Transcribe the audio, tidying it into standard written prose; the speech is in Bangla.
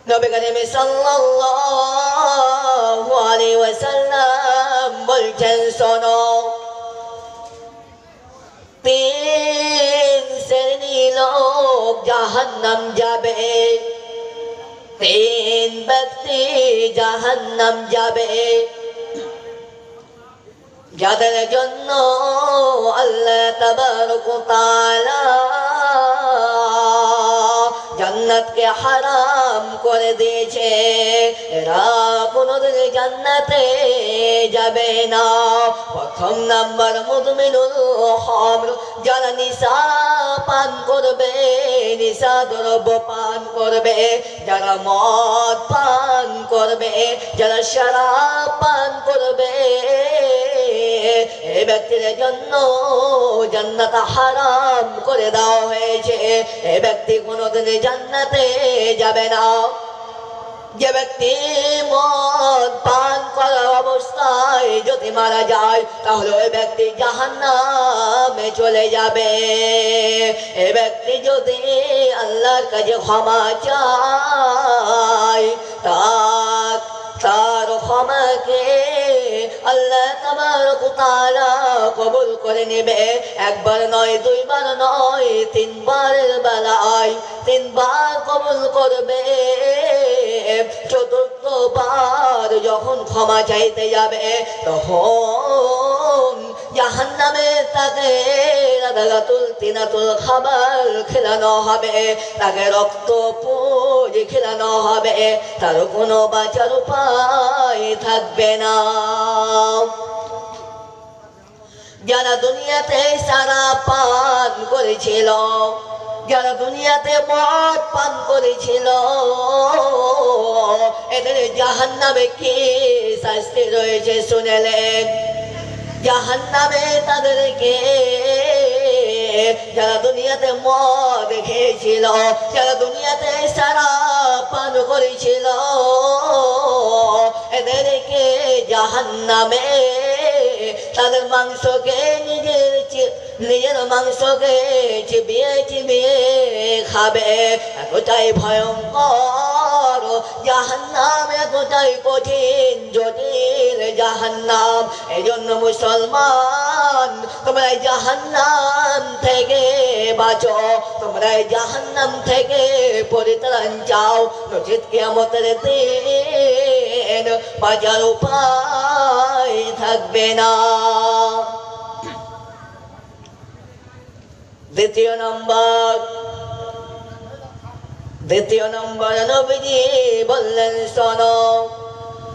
নবী করিম সাল্লাল্লাহু আলাইহি ওয়াসাল্লাম বলছেন শোনো তিন শ্রেণীর লোক জাহান্নাম যাবে তিন ব্যক্তি জাহান্নাম যাবে যাদের জন্য আল্লাহ তাবারক ওয়া তাআলা জান্নাতকে হারাম করে দিয়েছে এরা কোনোদিন জান্নাতে যাবে না প্রথম নাম্বার মুদমিনুল খামর যারা নিশা পান করবে নিশা দ্রব্য পান করবে যারা মদ পান করবে যারা শরাব পান করবে এই ব্যক্তির জন্য জান্নাত হারাম করে দেওয়া হয়েছে এই ব্যক্তি কোনোদিন জান্নাতে যাবে না যে ব্যক্তি মদ পান করার অবস্থায় যদি মারা যায় তাহলে ওই ব্যক্তি জাহান্নামে চলে যাবে এই ব্যক্তি যদি আল্লাহর কাছে ক্ষমা চায় তার ক্ষমাকে আল্লাহ তাবারক ওয়া তাআলা কবুল করে নেবে একবার নয় দুইবার নয় তিনবারের বেলায় তিনবার কবুল করবে চতুর্থবার যখন ক্ষমা চাইতে যাবে তখন জাহান্নামে তাকে রাদাগাতুল তিনাতুল খাবার খেলানো হবে তাকে রক্ত পুজ খেলানো হবে তার কোনো বাঁচার উপায় থাকবে না যারা দুনিয়াতে সারা পান করেছিল যারা দুনিয়াতে মদ পান করেছিল এদের জাহান্নামে কি শাস্তি রয়েছে শুনেলেন জাহান্নামে তাদেরকে যারা দুনিয়াতে মদ খেয়েছিল যারা দুনিয়াতে সারা পান করেছিল এদেরকে জাহান্নামে তাদের মাংসকে নিজের মাংসকে চিবিয়ে চিবিয়ে খাবে এতটাই ভয়ঙ্কর জাহান্নাম এতটাই কঠিন জটিল জাহান্নাম এই জন্য মুসলমান তোমরা জাহান্নাম থেকে বাঁচো তোমরা জাহান্নাম থেকে পরিত্রাণ চাও নচিত কিয়ামতের দিন বাঁচার উপায় থাকবে না দ্বিতীয় নম্বর নবীজি বললেন শোনো